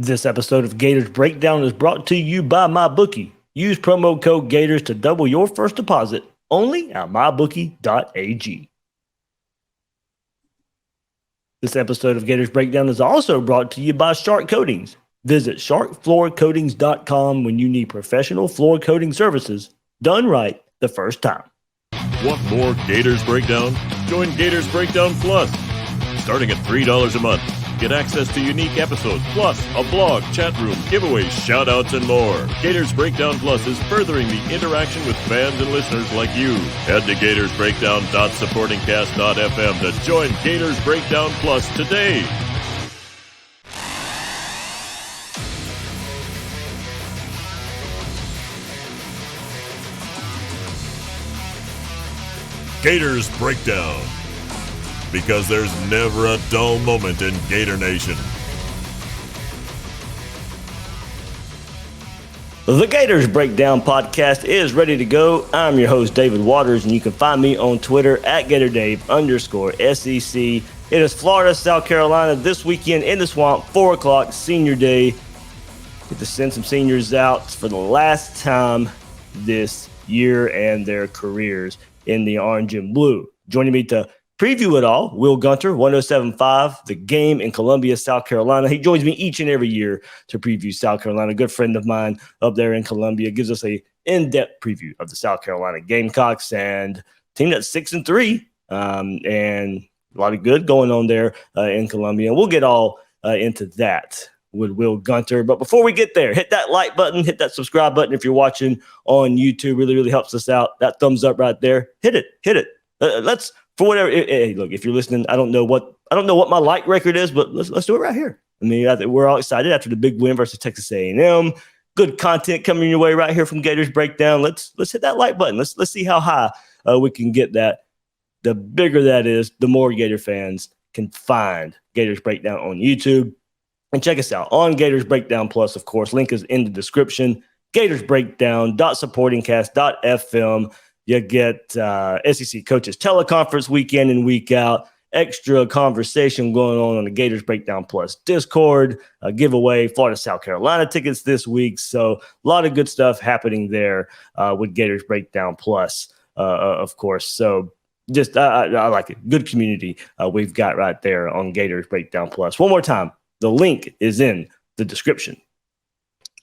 This episode of Gators Breakdown is brought to you by MyBookie. Use promo code Gators to double your first deposit only at mybookie.ag. This episode of Gators Breakdown is also brought to you by Shark Coatings. Visit sharkfloorcoatings.com when you need professional floor coating services done right the first time. Want more Gators Breakdown? Join Gators Breakdown Plus. Starting at $3 a month. Get access to unique episodes, plus a blog, chat room, giveaways, shout-outs, and more. Gators Breakdown Plus is furthering the interaction with fans and listeners like you. Head to gatorsbreakdown.supportingcast.fm to join Gators Breakdown Plus today. Gators Breakdown. Because there's never a dull moment in Gator Nation. The Gators Breakdown podcast is ready to go. I'm your host, David Waters, and you can find me on Twitter at GatorDave_SEC. It is Florida, South Carolina this weekend in the Swamp, 4 o'clock, senior day. Get to send some seniors out for the last time this year and their careers in the orange and blue. Joining me to preview it all, Will Gunter, 107.5, the game in Columbia, South Carolina. He joins me each and every year to preview South Carolina. A good friend of mine up there in Columbia gives us a in-depth preview of the South Carolina Gamecocks and team that's 6-3, and a lot of good going on there in Columbia. And we'll get all into that with Will Gunter. But before we get there, hit that like button, hit that subscribe button if you're watching on YouTube. Really, really helps us out. That thumbs up right there. Hit it. Let's. For whatever, hey, look, if you're listening, I don't know what my like record is, but let's do it right here. I mean, I think we're all excited after the big win versus Texas A&M. Good content coming your way right here from Gators Breakdown. Let's hit that like button. Let's see how high we can get that. The bigger that is, the more Gator fans can find Gators Breakdown on YouTube. And check us out on Gators Breakdown Plus, of course. Link is in the description. gatorsbreakdown.supportingcast.fm. You get SEC coaches teleconference week in and week out, extra conversation going on the Gators Breakdown Plus Discord, a giveaway, Florida, South Carolina tickets this week. So a lot of good stuff happening there with Gators Breakdown Plus, of course. So just I like it. Good community we've got right there on Gators Breakdown Plus. One more time, the link is in the description.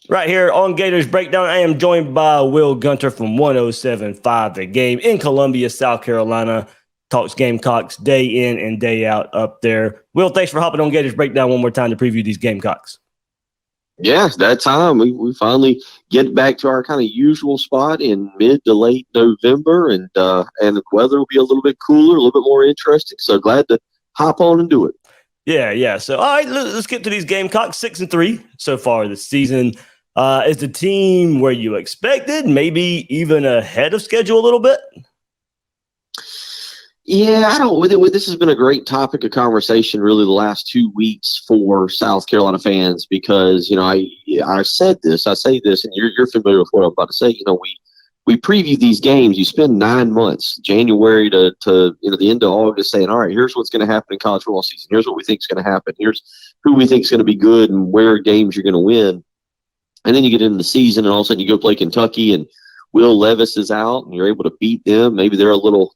Right here on Gators Breakdown, I am joined by Will Gunter from 107.5 The Game in Columbia, South Carolina. Talks Gamecocks day in and day out up there. Will, thanks for hopping on Gators Breakdown one more time to preview these Gamecocks. Yeah, it's that time. We finally get back to our kind of usual spot in mid to late November, and the weather will be a little bit cooler, a little bit more interesting. So glad to hop on and do it. Yeah. So, all right, let's get to these Gamecocks. 6-3 so far this season. Is the team where you expected, maybe even ahead of schedule a little bit? Yeah, this has been a great topic of conversation really the last 2 weeks for South Carolina fans because, I say this, and you're familiar with what I'm about to say. We preview these games. You spend 9 months, January to the end of August, saying, all right, here's what's going to happen in college football season. Here's what we think is going to happen. Here's who we think is going to be good and where games you're going to win. And then you get into the season, and all of a sudden you go play Kentucky, and Will Levis is out, and you're able to beat them. Maybe they're a little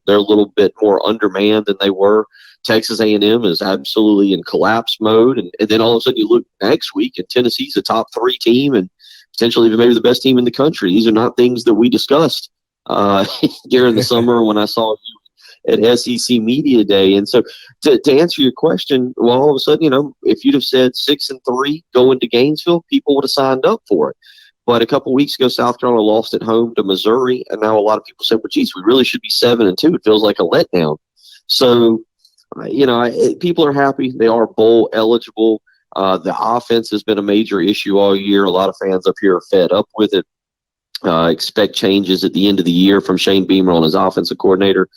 bit more undermanned than they were. Texas A&M is absolutely in collapse mode, and then all of a sudden you look next week, and Tennessee's a top 3 team, and potentially even maybe the best team in the country. These are not things that we discussed during the summer when I saw you at SEC Media Day. And so to answer your question, well, all of a sudden, if you'd have said 6-3 going to Gainesville, people would have signed up for it. But a couple of weeks ago, South Carolina lost at home to Missouri, and now a lot of people said, well, geez, we really should be 7-2. It feels like a letdown. So, people are happy. They are bowl eligible. The offense has been a major issue all year. A lot of fans up here are fed up with it. Expect changes at the end of the year from Shane Beamer on his offensive coordinator.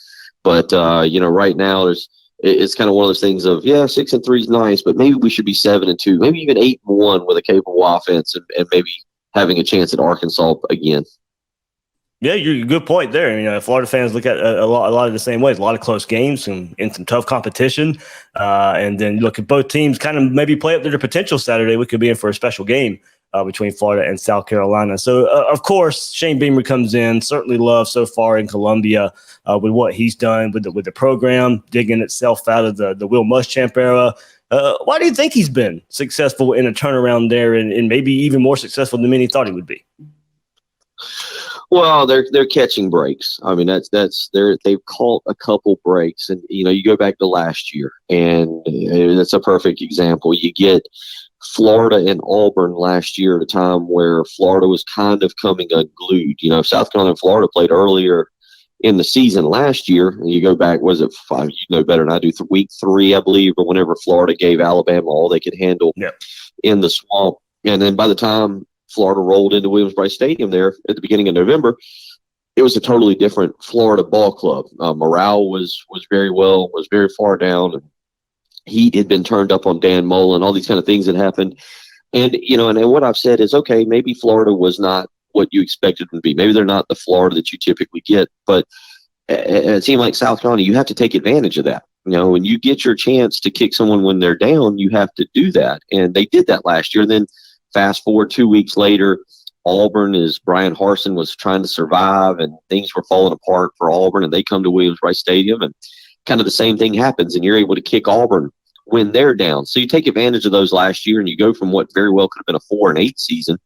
But, right now it's kind of one of those things of, 6-3 is nice, but maybe we should be 7-2, maybe even 8-1 with a capable offense and maybe having a chance at Arkansas again. Yeah, you're good point there. Florida fans look at a lot of the same ways. A lot of close games and some tough competition, and then look at both teams kind of maybe play up to their potential Saturday. We could be in for a special game between Florida and South Carolina. So, of course, Shane Beamer comes in. Certainly loved so far in Columbia with what he's done with the program, digging itself out of the Will Muschamp era. Why do you think he's been successful in a turnaround there, and maybe even more successful than many thought he would be? Well, they're catching breaks. I mean, they've caught a couple breaks, and you go back to last year, and that's a perfect example. You get Florida and Auburn last year at a time where Florida was kind of coming unglued. South Carolina and Florida played earlier in the season last year, and you go back, was it 5? You know better than I do. Week 3, I believe, or whenever Florida gave Alabama all they could handle in the swamp, and then by the time Florida rolled into Williams-Brice Stadium there at the beginning of November, it was a totally different Florida ball club. Morale was very far down. And heat had been turned up on Dan Mullen, all these kind of things that happened. And, and what I've said is, okay, maybe Florida was not what you expected them to be. Maybe they're not the Florida that you typically get. But it seemed like South Carolina, you have to take advantage of that. When you get your chance to kick someone when they're down, you have to do that. And they did that last year. And then fast forward 2 weeks later, Auburn, as Brian Harsin was trying to survive and things were falling apart for Auburn, and they come to Williams-Brice Stadium and kind of the same thing happens, and you're able to kick Auburn when they're down. So you take advantage of those last year, and you go from what very well could have been a 4-8 season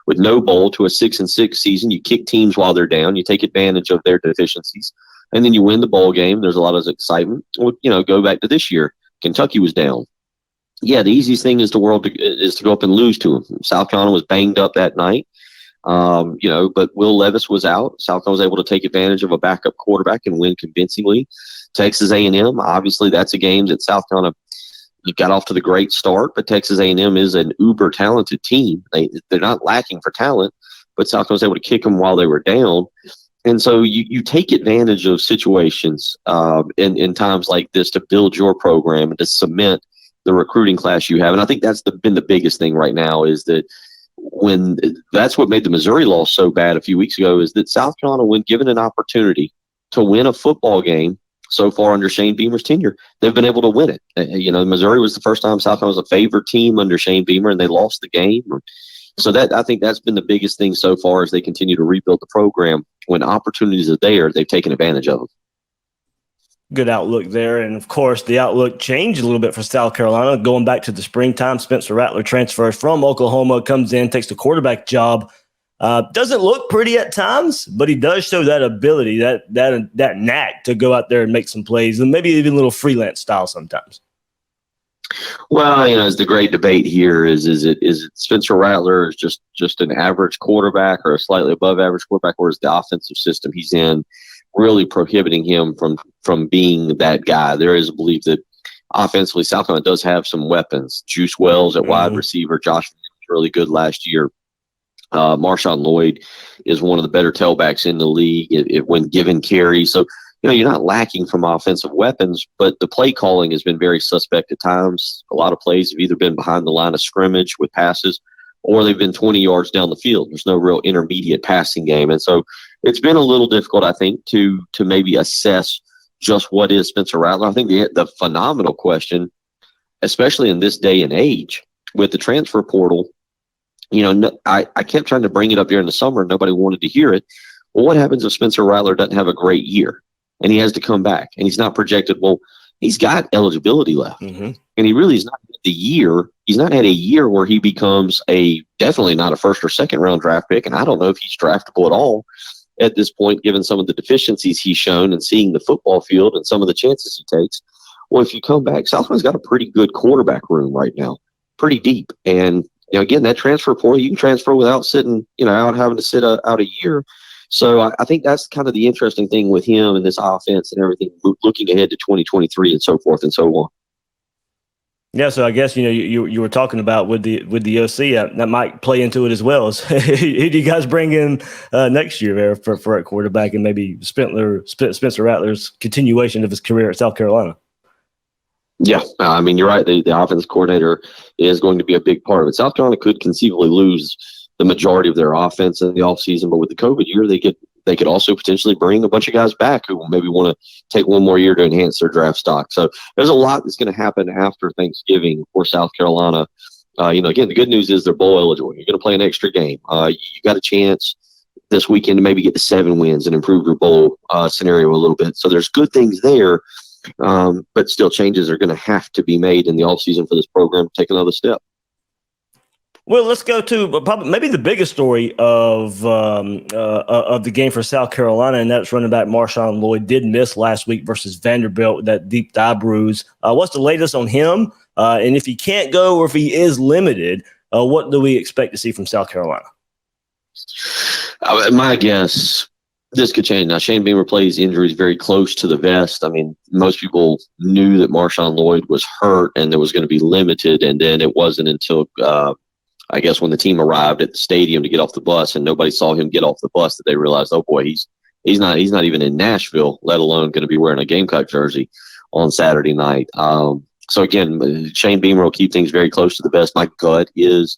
with no bowl to a 6-6 season. You kick teams while they're down. You take advantage of their deficiencies, and then you win the bowl game. There's a lot of excitement. Go back to this year. Kentucky was down. Yeah, the easiest thing is to go up and lose to them. South Carolina was banged up that night, but Will Levis was out. South Carolina was able to take advantage of a backup quarterback and win convincingly. Texas A&M, obviously, that's a game that South Carolina got off to the great start, but Texas A&M is an uber talented team. They're not lacking for talent, but South Carolina was able to kick them while they were down. And so you take advantage of situations in times like this to build your program and to cement the recruiting class you have. And I think that's been the biggest thing right now, is that that's what made the Missouri loss so bad a few weeks ago, is that South Carolina, when given an opportunity to win a football game so far under Shane Beamer's tenure, they've been able to win it. Missouri was the first time South Carolina was a favored team under Shane Beamer, and they lost the game. So I think that's been the biggest thing so far, as they continue to rebuild the program. When opportunities are there, they've taken advantage of them. Good outlook there. And, of course, the outlook changed a little bit for South Carolina. Going back to the springtime, Spencer Rattler transfers from Oklahoma, comes in, takes the quarterback job. Doesn't look pretty at times, but he does show that ability, that knack to go out there and make some plays, and maybe even a little freelance style sometimes. Well, as the great debate here is it Spencer Rattler is just an average quarterback or a slightly above average quarterback, or is the offensive system he's in really prohibiting him from being that guy? There is a belief that offensively South Carolina does have some weapons. Juice Wells at wide receiver. Josh was really good last year. Marshawn Lloyd is one of the better tailbacks in the league when given carry. So, you're not lacking from offensive weapons, but the play calling has been very suspect at times. A lot of plays have either been behind the line of scrimmage with passes, or they've been 20 yards down the field. There's no real intermediate passing game. And so it's been a little difficult, I think, to maybe assess just what is Spencer Rattler. I think the phenomenal question, especially in this day and age with the transfer portal, I kept trying to bring it up during the summer. Nobody wanted to hear it. Well, what happens if Spencer Rattler doesn't have a great year and he has to come back and he's not projected? Well, he's got eligibility left, and he really is not the year. He's not had a year where he becomes definitely not a first or second round draft pick. And I don't know if he's draftable at all at this point, given some of the deficiencies he's shown and seeing the football field and some of the chances he takes. Well, if you come back, South Carolina's got a pretty good quarterback room right now, pretty deep. And, again, that transfer portal, you can transfer without sitting, out having to sit out a year. So I think that's kind of the interesting thing with him and this offense and everything, looking ahead to 2023 and so forth and so on. Yeah, so I guess you were talking about with the OC that might play into it as well. Who do you guys bring in next year there for a quarterback, and maybe Spencer Rattler's continuation of his career at South Carolina? Yeah, you're right. The offensive coordinator is going to be a big part of it. South Carolina could conceivably lose the majority of their offense in the offseason, but with the COVID year, they they could also potentially bring a bunch of guys back who maybe want to take one more year to enhance their draft stock. So there's a lot that's going to happen after Thanksgiving for South Carolina. Again, the good news is they're bowl eligible. You're going to play an extra game. You got a chance this weekend to maybe get to 7 wins and improve your bowl scenario a little bit. So there's good things there, but still changes are going to have to be made in the offseason for this program to take another step. Well, let's go to probably maybe the biggest story of the game for South Carolina, and that's running back Marshawn Lloyd did miss last week versus Vanderbilt with that deep thigh bruise. What's the latest on him? And if he can't go or if he is limited, what do we expect to see from South Carolina? My guess, this could change. Now, Shane Beamer plays injuries very close to the vest. I mean, most people knew that Marshawn Lloyd was hurt and there was going to be limited, and then it wasn't until I guess when the team arrived at the stadium to get off the bus and nobody saw him get off the bus that they realized, oh boy, he's not even in Nashville, let alone going to be wearing a Gamecock jersey on Saturday night. So again, Shane Beamer will keep things very close to the vest. My gut is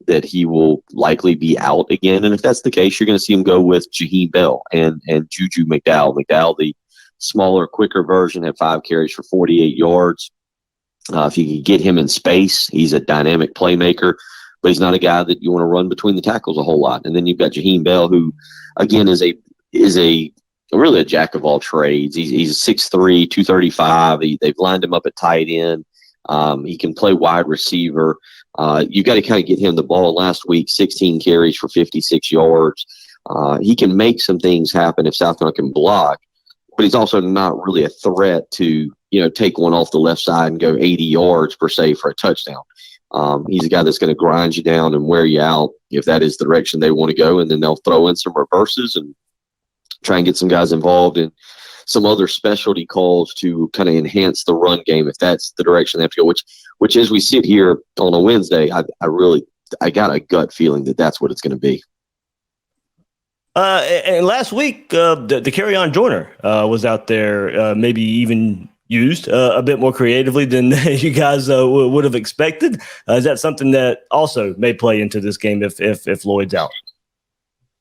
that he will likely be out again, and if that's the case, you're going to see him go with Jaheim Bell and Juju McDowell. McDowell, the smaller, quicker version, had 5 carries for 48 yards. If you could get him in space, he's a dynamic playmaker. But he's not a guy that you want to run between the tackles a whole lot. And then you've got Jaheim Bell, who, again, is really a jack of all trades. He's 6'3", 235. They've lined him up at tight end. He can play wide receiver. You've got to kind of get him the ball. Last week, 16 carries for 56 yards. He can make some things happen if South Carolina can block, but he's also not really a threat to, take one off the left side and go 80 yards per se for a touchdown. He's a guy that's going to grind you down and wear you out if that is the direction they want to go, and then they'll throw in some reverses and try and get some guys involved in some other specialty calls to kind of enhance the run game if that's the direction they have to go, which as we sit here on a Wednesday, I got a gut feeling that that's what it's going to be. And last week, the Carry-On Joiner was out there, maybe even used a bit more creatively than you guys would have expected. Is that something that also may play into this game if Lloyd's out?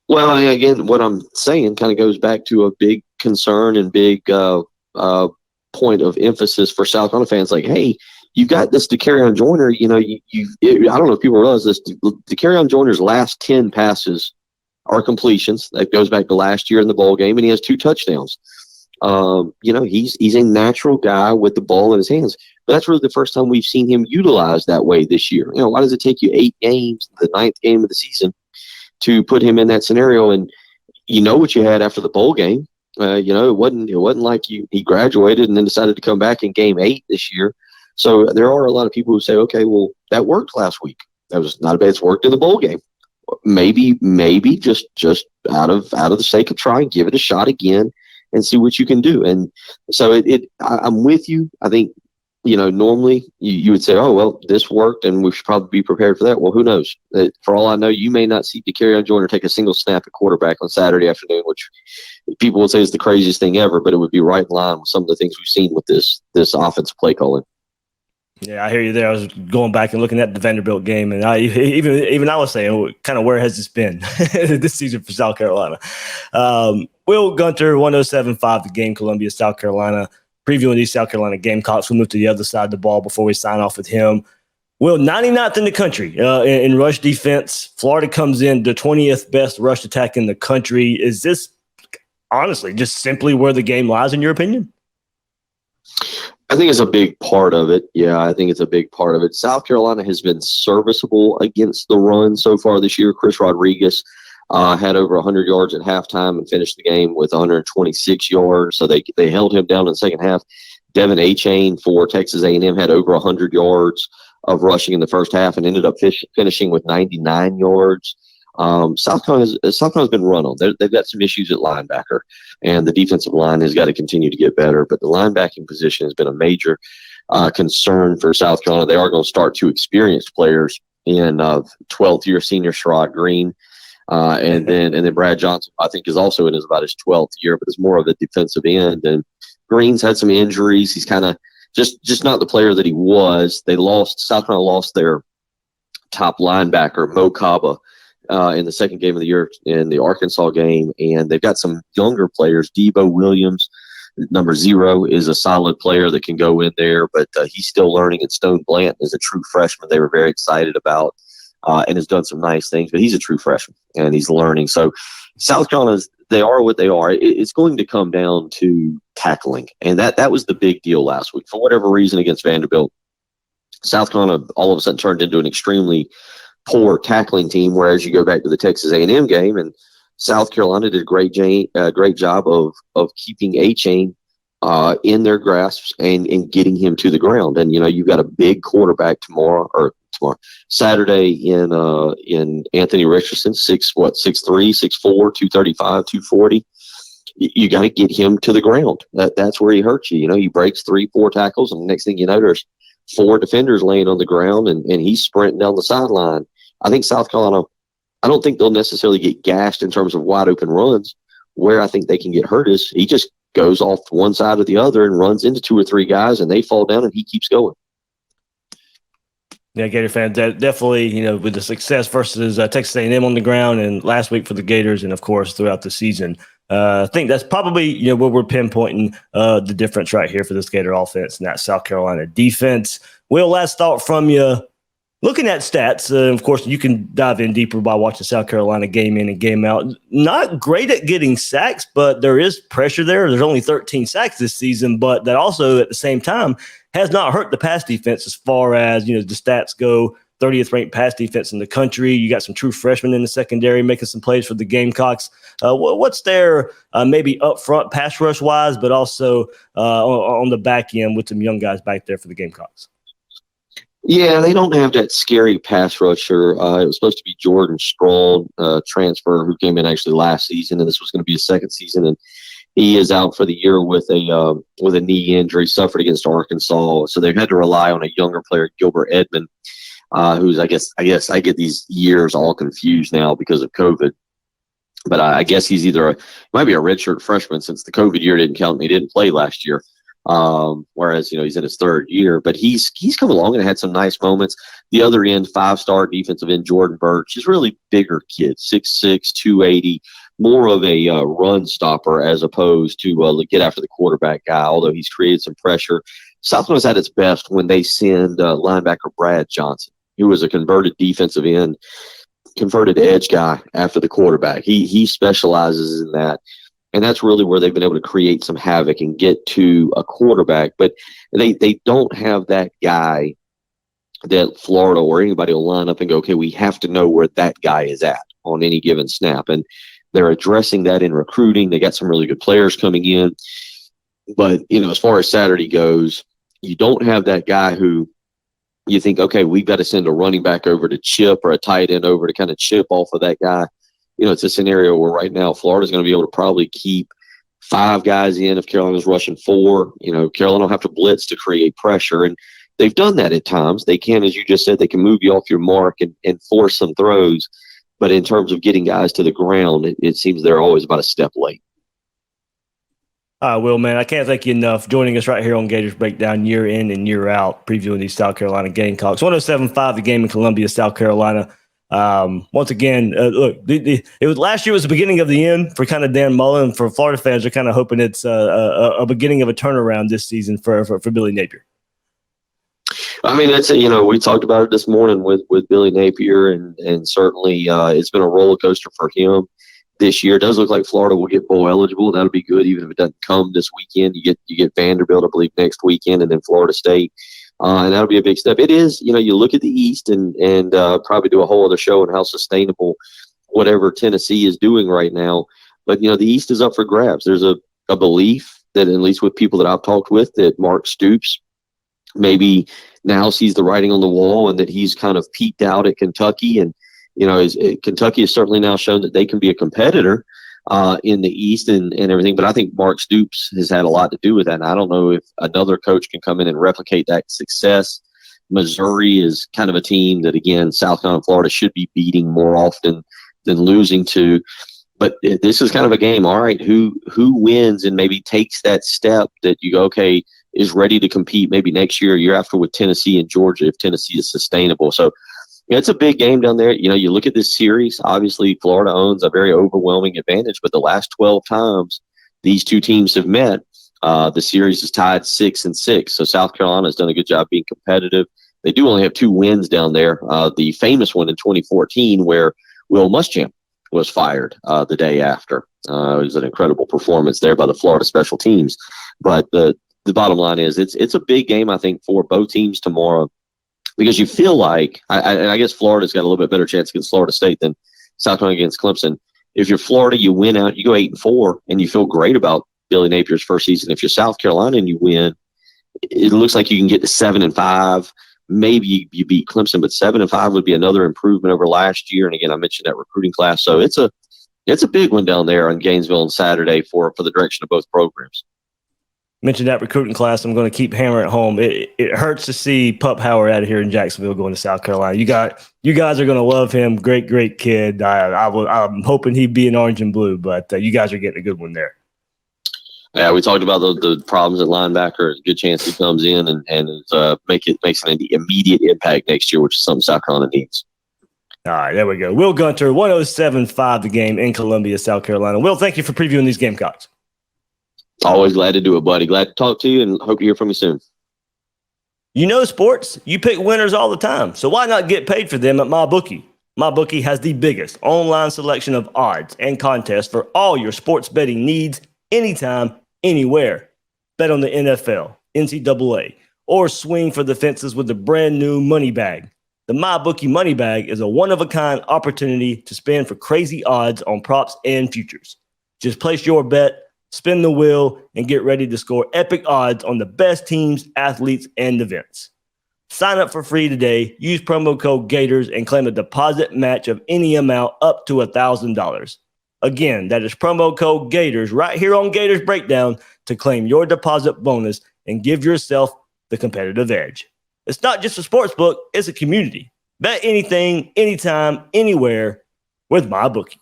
Well, again, what I'm saying kind of goes back to a big concern and big point of emphasis for South Carolina fans. Like, hey, you got this Carry-On Joiner. I don't know if people realize this. Carry-On Joiner's last 10 passes are completions. That goes back to last year in the bowl game, and he has 2 touchdowns. He's a natural guy with the ball in his hands. But that's really the first time we've seen him utilized that way this year. Why does it take you 8 games, the 9th game of the season, to put him in that scenario? And what you had after the bowl game. It wasn't like he graduated and then decided to come back in game 8 this year. So there are a lot of people who say, okay, well, that worked last week. That was not a bad. It's worked in the bowl game. Maybe just out of the sake of trying, give it a shot again and see what you can do. And so I'm with you. I think, normally you would say, oh, well, this worked and we should probably be prepared for that. Well, who knows? For all I know, you may not see the Carry-On Joiner take a single snap at quarterback on Saturday afternoon, which people would say is the craziest thing ever, but it would be right in line with some of the things we've seen with this offensive play calling. Yeah, I hear you there. I was going back and looking at the Vanderbilt game, and I was saying, kind of where has this been this season for South Carolina? Will Gunter, 107.5 The Game, Columbia, South Carolina, previewing these South Carolina Gamecocks. We'll move to the other side of the ball before we sign off with him. Will, 99th in the country in rush defense. Florida comes in the 20th best rush attack in the country. Is this honestly just simply where the game lies, in your opinion? I think it's a big part of it. Yeah, I think it's a big part of it. South Carolina has been serviceable against the run so far this year. Chris Rodriguez had over 100 yards at halftime and finished the game with 126 yards. So they held him down in the second half. Devin Achane for Texas A&M had over 100 yards of rushing in the first half and ended up finishing with 99 yards. South Carolina's been run on. They've got some issues at linebacker, and the defensive line has got to continue to get better. But the linebacking position has been a major concern for South Carolina. They are going to start 2 experienced players in 12th year senior Sherrod Green, and then Brad Johnson, I think, is also in about his 12th year, but it's more of a defensive end. And Green's had some injuries. He's kind of just not the player that he was. South Carolina lost their top linebacker, Mo Kaba. in the second game of the year in the Arkansas game, and they've got some younger players. Debo Williams, number 0, is a solid player that can go in there, but he's still learning. And Stone Blanton is a true freshman they were very excited about and has done some nice things, but he's a true freshman, and he's learning. So South Carolina, they are what they are. It's going to come down to tackling, and that was the big deal last week. For whatever reason against Vanderbilt, South Carolina all of a sudden turned into an extremely poor tackling team, whereas you go back to the Texas A&M game, and South Carolina did a great job of keeping A-Chain in their grasps and getting him to the ground. And, you've got a big quarterback Saturday in Anthony Richardson, 6'3", 6'4", 235, 240. You got to get him to the ground. That's where he hurts you. He breaks 3-4 tackles, and the next thing you know, there's 4 defenders laying on the ground, and he's sprinting down the sideline. I think South Carolina, I don't think they'll necessarily get gashed in terms of wide open runs. Where I think they can get hurt is he just goes off one side or the other and runs into 2 or 3 guys, and they fall down, and he keeps going. Yeah, Gator fans, definitely, with the success versus Texas A&M on the ground, and last week for the Gators, and of course throughout the season. I think that's probably where we're pinpointing the difference right here for this Gator offense and that South Carolina defense. Will, last thought from you. Looking at stats, of course, you can dive in deeper by watching South Carolina game in and game out. Not great at getting sacks, but there is pressure there. There's only 13 sacks this season, but that also at the same time has not hurt the pass defense as far as, the stats go. 30th ranked pass defense in the country. You got some true freshmen in the secondary making some plays for the Gamecocks. What's their maybe up front pass rush wise, but also on the back end with some young guys back there for the Gamecocks? Yeah, they don't have that scary pass rusher. It was supposed to be Jordan Stroll, transfer, who came in actually last season, and this was going to be his second season, and he is out for the year with a knee injury suffered against Arkansas. So they've had to rely on a younger player, Gilbert Edmond, who's I guess I get these years all confused now because of COVID. But I guess he's might be a redshirt freshman since the COVID year didn't count and he didn't play last year. Whereas, he's in his 3rd year, but he's come along and had some nice moments. The other end, 5-star defensive end, Jordan Birch, he's really bigger kid, 6'6", 280, more of a run stopper as opposed to get after the quarterback guy, although he's created some pressure. South Carolina's at its best when they send linebacker Brad Johnson, who was a converted defensive end, converted edge guy after the quarterback. He specializes in that. And that's really where they've been able to create some havoc and get to a quarterback. But they don't have that guy that Florida or anybody will line up and go, okay, we have to know where that guy is at on any given snap. And they're addressing that in recruiting. They got some really good players coming in. But, as far as Saturday goes, you don't have that guy who you think, okay, we've got to send a running back over to chip or a tight end over to kind of chip off of that guy. It's a scenario where right now Florida's going to be able to probably keep 5 guys in if Carolina's rushing 4. Carolina will have to blitz to create pressure, and they've done that at times. They can, as you just said, they can move you off your mark and force some throws. But in terms of getting guys to the ground, it seems they're always about a step late. Will, man, I can't thank you enough joining us right here on Gators Breakdown year in and year out, previewing these South Carolina Gamecocks. 107.5, the game in Columbia, South Carolina. Once again, look, it was last year was the beginning of the end for kind of Dan Mullen. For Florida fans, are kind of hoping it's a beginning of a turnaround this season for Billy Napier. I mean, we talked about it this morning with Billy Napier, and certainly it's been a roller coaster for him this year. It does look like Florida will get bowl eligible. That'll be good, even if it doesn't come this weekend. You get Vanderbilt, I believe, next weekend, and then Florida State. And that'll be a big step. It is, you look at the East and probably do a whole other show on how sustainable whatever Tennessee is doing right now. But, the East is up for grabs. There's a belief that, at least with people that I've talked with, that Mark Stoops maybe now sees the writing on the wall and that he's kind of peaked out at Kentucky. And, Kentucky has certainly now shown that they can be a competitor in the East and everything. But I think Mark Stoops has had a lot to do with that. And I don't know if another coach can come in and replicate that success. Missouri is kind of a team that, again, South Carolina and Florida should be beating more often than losing to. But this is kind of a game, all right, who wins and maybe takes that step that you go, okay, is ready to compete maybe next year or year after with Tennessee and Georgia if Tennessee is sustainable. So Yeah, it's a big game down there. You know, you look at this series, obviously Florida owns a very overwhelming advantage, but the last 12 times these two teams have met, the series is tied 6-6. So South Carolina has done a good job being competitive. They do only have 2 wins down there. The famous one in 2014 where Will Muschamp was fired the day after. It was an incredible performance there by the Florida special teams. But the bottom line is it's a big game, I think, for both teams tomorrow. Because you feel like, and I guess Florida's got a little bit better chance against Florida State than South Carolina against Clemson. If you're Florida, you win out, you go 8-4, and you feel great about Billy Napier's first season. If you're South Carolina and you win, it looks like you can get to 7-5. Maybe you beat Clemson, but 7-5 would be another improvement over last year. And again, I mentioned that recruiting class, so it's a big one down there in Gainesville on Saturday for the direction of both programs. Mentioned that recruiting class. I'm going to keep hammering it home. It hurts to see Pup Howard out of here in Jacksonville going to South Carolina. You guys are going to love him. Great kid. I'm hoping he'd be in orange and blue, but you guys are getting a good one there. Yeah, we talked about the problems at linebacker. Good chance he comes in and makes an immediate impact next year, which is something South Carolina needs. All right, there we go. Will Gunter, 107.5 the game in Columbia, South Carolina. Will, thank you for previewing these Gamecocks. Always glad to do it, buddy. Glad to talk to you and hope to hear from you soon. You know sports, you pick winners all the time, so why not get paid for them at MyBookie? MyBookie has the biggest online selection of odds and contests for all your sports betting needs, anytime, anywhere. Bet on the NFL, NCAA, or swing for the fences with the brand new Money Bag. The MyBookie Money Bag is a one-of-a-kind opportunity to spin for crazy odds on props and futures. Just place your bet, spin the wheel, and get ready to score epic odds on the best teams, athletes, and events. Sign up for free today. Use promo code Gators and claim a deposit match of any amount up to $1,000. Again, that is promo code Gators right here on Gators Breakdown to claim your deposit bonus and give yourself the competitive edge. It's not just a sports book, it's a community. Bet anything, anytime, anywhere with MyBookie.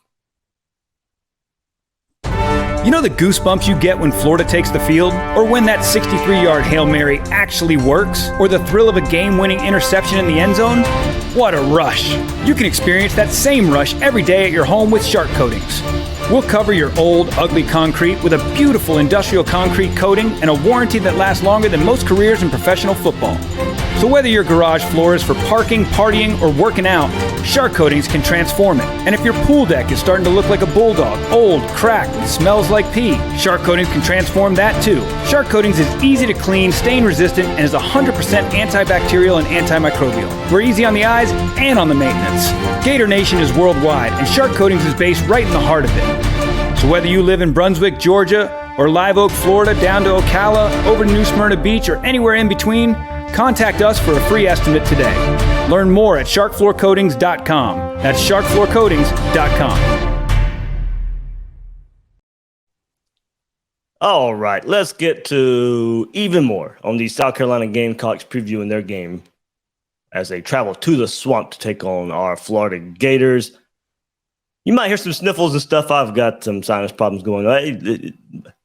You know the goosebumps you get when Florida takes the field? Or when that 63-yard Hail Mary actually works? Or the thrill of a game-winning interception in the end zone? What a rush! You can experience that same rush every day at your home with Shark Coatings. We'll cover your old, ugly concrete with a beautiful industrial concrete coating and a warranty that lasts longer than most careers in professional football. So whether your garage floor is for parking, partying, or working out, Shark Coatings can transform it. And if your pool deck is starting to look like a bulldog, old, cracked, and smells like pee, Shark Coatings can transform that too. Shark Coatings is easy to clean, stain resistant, and is 100% antibacterial and antimicrobial. We're easy on the eyes and on the maintenance. Gator Nation is worldwide, and Shark Coatings is based right in the heart of it. So whether you live in Brunswick, Georgia, or Live Oak, Florida, down to Ocala, over to New Smyrna Beach, or anywhere in between, contact us for a free estimate today. Learn more at sharkfloorcoatings.com. That's sharkfloorcoatings.com. All right, let's get to even more on the South Carolina Gamecocks previewing their game as they travel to the swamp to take on our Florida Gators. You might hear some sniffles and stuff. I've got some sinus problems going on.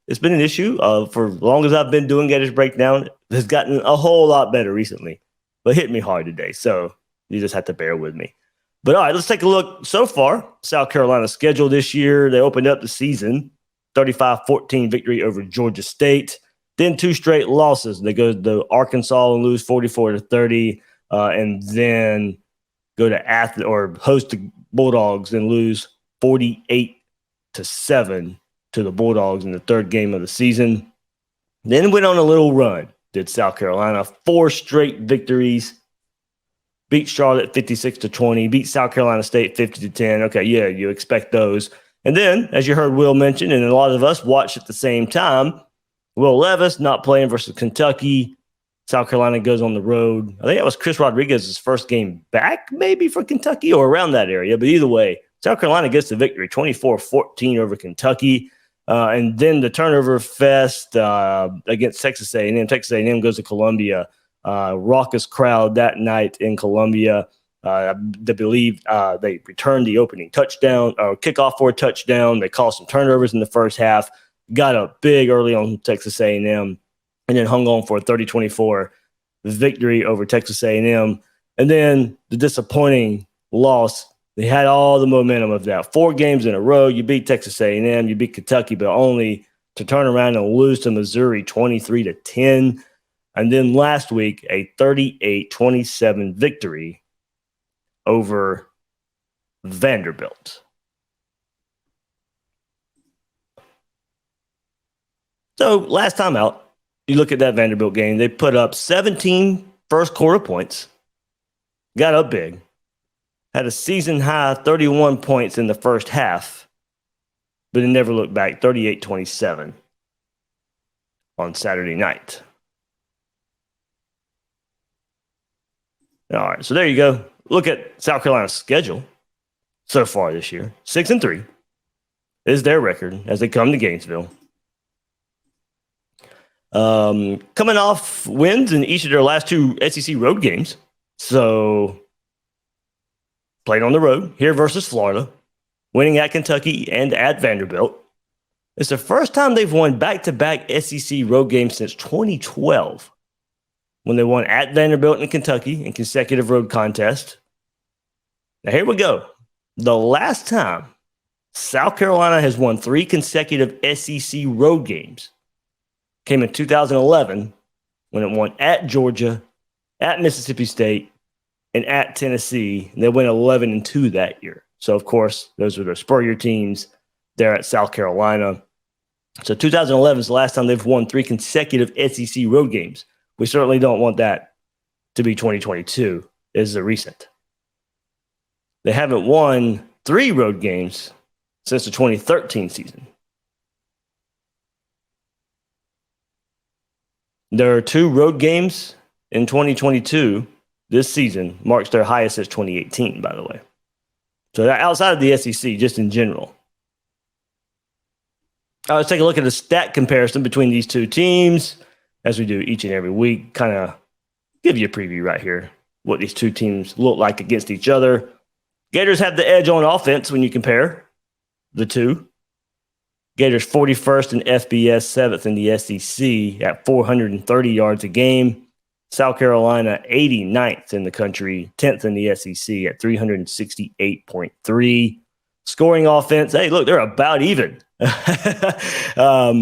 It's been an issue for as long as I've been doing Gators Breakdown. It's gotten a whole lot better recently, but hit me hard today. So you just have to bear with me. But all right, let's take a look so far. South Carolina's schedule this year, they opened up the season, 35-14 victory over Georgia State. Then 2 straight losses. They go to Arkansas and lose 44-30, and then go to Athens or host the Bulldogs and lose 48-7 to the Bulldogs in the 3rd game of the season. Then went on a little run. Did South Carolina 4 straight victories. Beat Charlotte 56-20. Beat South Carolina State 50-10. Okay, yeah, you expect those. And then, as you heard Will mention, and a lot of us watched at the same time, Will Levis not playing versus Kentucky. South Carolina goes on the road. I think that was Chris Rodriguez's first game back, maybe for Kentucky or around that area. But either way, South Carolina gets the victory, 24-14 over Kentucky. And then the turnover fest against Texas A&M. Texas A&M goes to Columbia. Raucous crowd that night in Columbia. They believe they returned the opening touchdown or kickoff for a touchdown. They caused some turnovers in the first half. Got up big early on Texas A&M, and then hung on for a 30-24 victory over Texas A&M. And then the disappointing loss. They had all the momentum of that. 4 games in a row. You beat Texas A&M, you beat Kentucky, but only to turn around and lose to Missouri 23-10. And then last week, a 38-27 victory over Vanderbilt. So last time out, you look at that Vanderbilt game, they put up 17 first quarter points, got up big, had a season high 31 points in the first half, but it never looked back, 38-27 on Saturday night. All right, so there you go. Look at South Carolina's schedule so far this year. 6-3 is their record as they come to Gainesville. Coming off wins in each of their last 2 SEC road games. So played on the road here versus Florida, winning at Kentucky and at Vanderbilt. It's the first time they've won back-to-back SEC road games since 2012, when they won at Vanderbilt and Kentucky in consecutive road contests. Now here we go. The last time South Carolina has won 3 consecutive SEC road games came in 2011 when it won at Georgia, at Mississippi State, and at Tennessee. And they went 11-2 that year. So, of course, those were the Spurrier teams there at South Carolina. So 2011 is the last time they've won 3 consecutive SEC road games. We certainly don't want that to be 2022. This is a recent. They haven't won 3 road games since the 2013 season. There are 2 road games in 2022. This season marks their highest since 2018, by the way. So outside of the SEC, just in general. Let's take a look at the stat comparison between these 2 teams, as we do each and every week. Kind of give you a preview right here, what these 2 teams look like against each other. Gators have the edge on offense when you compare the 2. Gators 41st in FBS, 7th in the SEC at 430 yards a game. South Carolina 89th in the country, 10th in the SEC at 368.3. Scoring offense, hey, look, they're about even. Total, I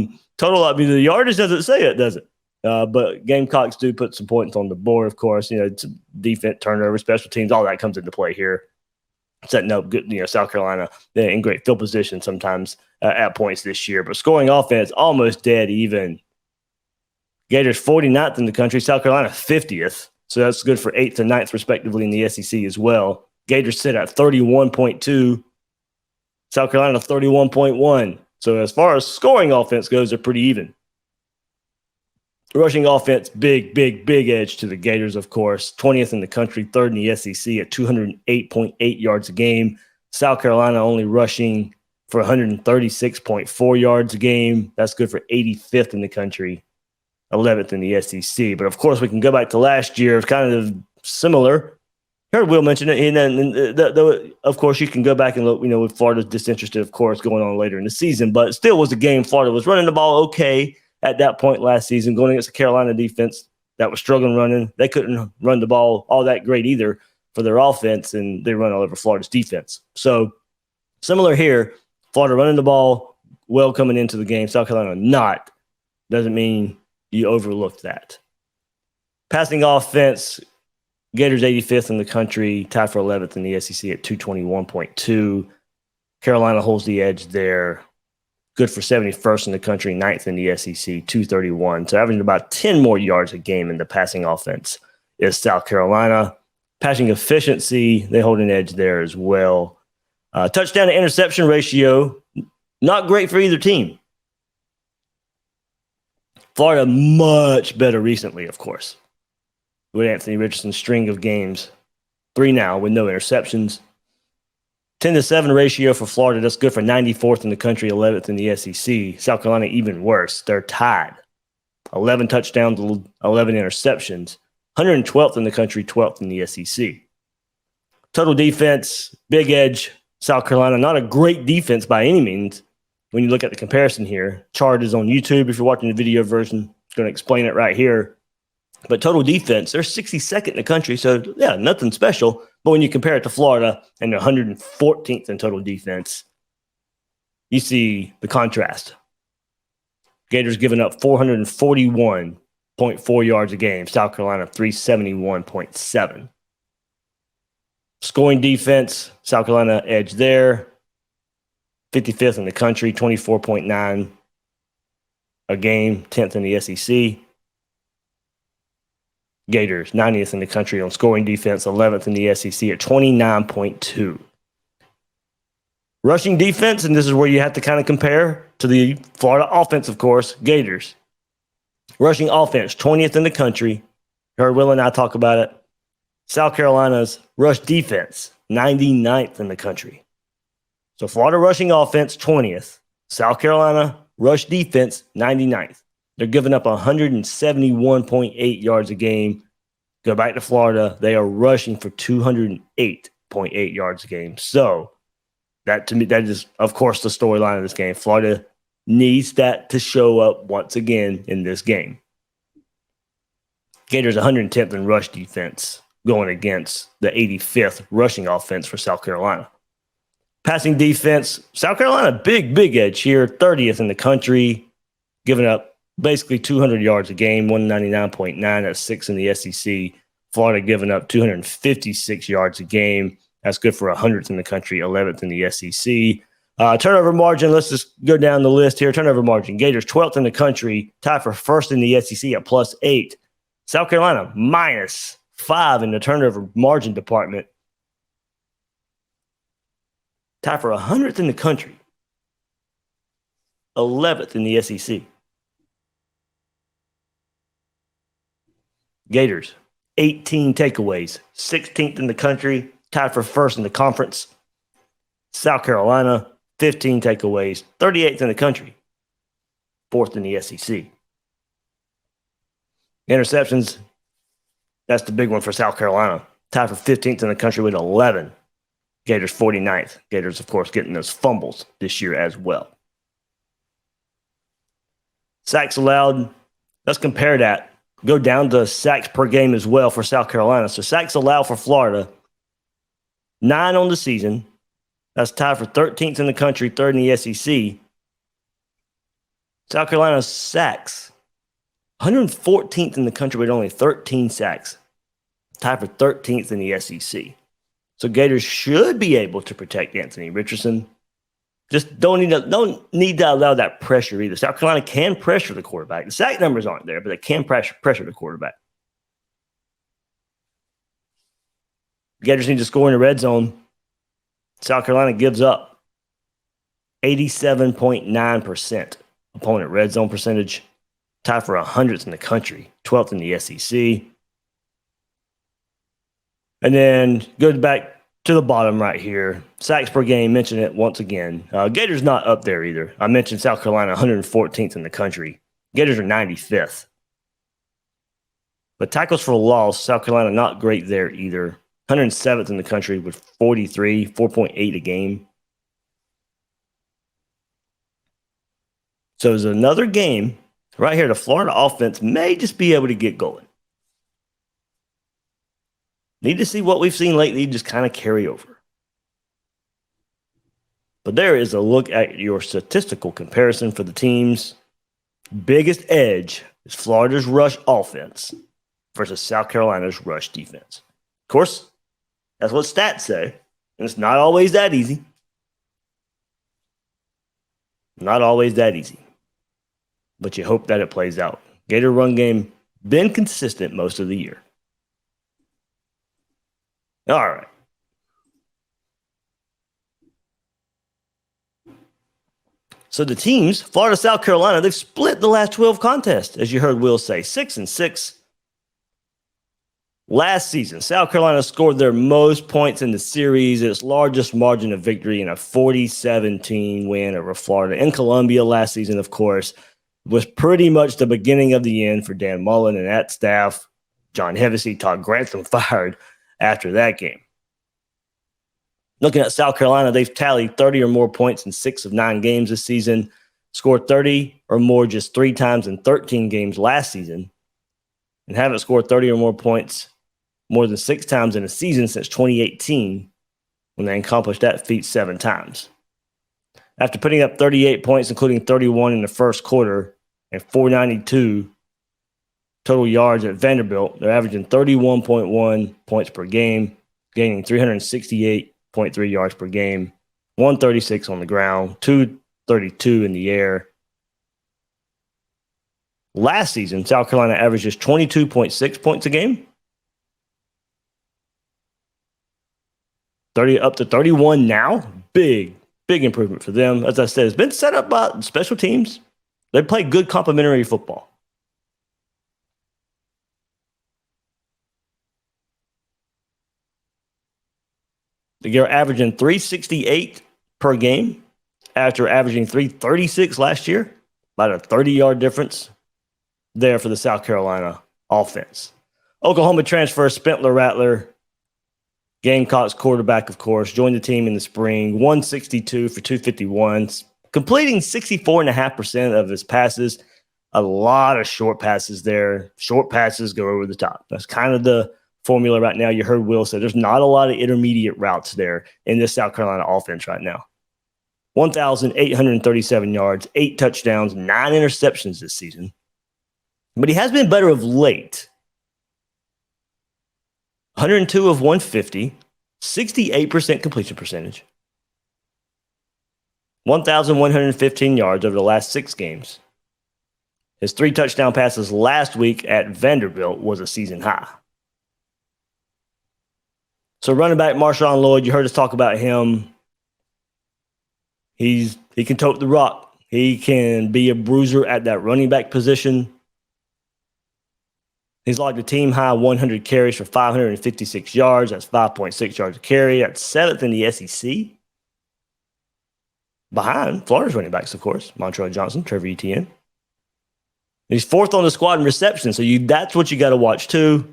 mean, the yardage doesn't say it, does it? But Gamecocks do put some points on the board, of course. You know, it's defense, turnover, special teams, all that comes into play here. Setting up good, South Carolina in great field position sometimes at points this year. But scoring offense, almost dead even. Gators 49th in the country, South Carolina 50th. So that's good for 8th and 9th, respectively, in the SEC as well. Gators sit at 31.2. South Carolina 31.1. So as far as scoring offense goes, they're pretty even. Rushing offense, big edge to the Gators, of course. 20th in the country, 3rd in the SEC at 208.8 yards a game. South Carolina only rushing for 136.4 yards a game. That's good for 85th in the country, 11th in the SEC. But, of course, we can go back to last year. It's kind of similar. Heard Will mention it. And of course, you can go back and look, with Florida's disinterested, of course, going on later in the season. But it still was a game. Florida was running the ball okay at that point last season, going against the Carolina defense that was struggling running. They couldn't run the ball all that great either for their offense, and they run all over Florida's defense. So similar here, Florida running the ball well coming into the game, South Carolina not. Doesn't mean you overlooked that. Passing offense, Gators 85th in the country, tied for 11th in the SEC at 221.2. Carolina holds the edge there. Good for 71st in the country, 9th in the SEC, 231. So averaging about 10 more yards a game in the passing offense is South Carolina. Passing efficiency, they hold an edge there as well. Touchdown to interception ratio, not great for either team. Florida much better recently, of course, with Anthony Richardson's string of games. 3 now with no interceptions. 10-7 ratio for Florida. That's good for 94th in the country, 11th in the SEC. South Carolina even worse. They're tied. 11 touchdowns, 11 interceptions. 112th in the country, 12th in the SEC. Total defense, big edge. South Carolina, not a great defense by any means. When you look at the comparison here, chart is on YouTube. If you're watching the video version, I'm going to explain it right here. But total defense, they're 62nd in the country. So, yeah, nothing special. But when you compare it to Florida and they're 114th in total defense, you see the contrast. Gators giving up 441.4 yards a game. South Carolina, 371.7. Scoring defense, South Carolina edge there. 55th in the country, 24.9 a game, 10th in the SEC. Gators, 90th in the country on scoring defense, 11th in the SEC at 29.2. Rushing defense, and this is where you have to kind of compare to the Florida offense, of course, Gators. Rushing offense, 20th in the country. You heard Will and I talk about it. South Carolina's rush defense, 99th in the country. So Florida rushing offense, 20th. South Carolina rush defense, 99th. They're giving up 171.8 yards a game. Go back to Florida. They are rushing for 208.8 yards a game. So that, to me, that is, of course, the storyline of this game. Florida needs that to show up once again in this game. Gators 110th in rush defense going against the 85th rushing offense for South Carolina. Passing defense, South Carolina, big edge here, 30th in the country, giving up basically 200 yards a game, 199.9, that's 6th in the SEC. Florida giving up 256 yards a game. That's good for 100th in the country, 11th in the SEC. Turnover margin, let's just go down the list here. Turnover margin, Gators 12th in the country, tied for first in the SEC at +8. South Carolina, -5 in the turnover margin department. Tied for 100th in the country, 11th in the SEC. Gators, 18 takeaways, 16th in the country, tied for first in the conference. South Carolina, 15 takeaways, 38th in the country, 4th in the SEC. Interceptions, that's the big one for South Carolina. Tied for 15th in the country with 11. Gators 49th. Gators, of course, getting those fumbles this year as well. Sacks allowed, let's compare that. Go down to sacks per game as well for South Carolina. So sacks allowed for Florida, 9 on the season. That's tied for 13th in the country, 3rd in the SEC. South Carolina's sacks, 114th in the country with only 13 sacks. Tied for 13th in the SEC. So Gators should be able to protect Anthony Richardson. Just don't need to allow that pressure either. South Carolina can pressure the quarterback. The sack numbers aren't there, but they can pressure the quarterback. Gators need to score in the red zone. South Carolina gives up 87.9% opponent red zone percentage, tied for 100th in the country, 12th in the SEC. And then goes back to the bottom right here. Sacks per game, mention it once again. Gators not up there either. I mentioned South Carolina 114th in the country. Gators are 95th. But tackles for loss, South Carolina not great there either. 107th in the country with 43, 4.8 a game. So there's another game right here. The Florida offense may just be able to get going. Need to see what we've seen lately just kind of carry over. But there is a look at your statistical comparison for the teams. Biggest edge is Florida's rush offense versus South Carolina's rush defense. Of course, that's what stats say, and it's not always that easy. Not always that easy. But you hope that it plays out. Gator run game been consistent most of the year. All right. So the teams, Florida, South Carolina, they've split the last 12 contests, as you heard Will say, 6-6. Last season, South Carolina scored their most points in the series, its largest margin of victory in a 40-17 win over Florida. In Columbia last season, of course, was pretty much the beginning of the end for Dan Mullen and that staff. John Hevesy, Todd Grantham fired after that game. Looking at South Carolina, they've tallied 30 or more points in 6 of 9 games this season, scored 30 or more just 3 times in 13 games last season. and haven't scored 30 or more points more than 6 times in a season since 2018, when they accomplished that feat 7 times. After putting up 38 points, including 31 in the first quarter and 492 total yards at Vanderbilt, they're averaging 31.1 points per game, gaining 368.3 yards per game, 136 on the ground, 232 in the air. Last season, South Carolina averages 22.6 points a game, 30 up to 31 now. Big improvement for them. As I said, it's been set up by special teams. They play good complementary football. They're averaging 368 per game after averaging 336 last year. About a 30-yard difference there for the South Carolina offense. Oklahoma transfer Spentler Rattler, Gamecocks quarterback, of course, joined the team in the spring, 162 for 251, completing 64.5% of his passes. A lot of short passes there. Short passes go over the top. That's kind of the formula right now. You heard Will say there's not a lot of intermediate routes there in this South Carolina offense right now. 1,837 yards, 8 touchdowns, 9 interceptions this season. But he has been better of late. 102 of 150, 68% completion percentage, 1,115 yards over the last 6 games. His 3 touchdown passes last week at Vanderbilt was a season high. So running back Marshawn Lloyd, you heard us talk about him. He can tote the rock. He can be a bruiser at that running back position. He's logged a team-high 100 carries for 556 yards. That's 5.6 yards a carry. That's 7th in the SEC. Behind Florida's running backs, of course. Montrell Johnson, Trevor Etienne. He's 4th on the squad in reception, so that's what you got to watch, too.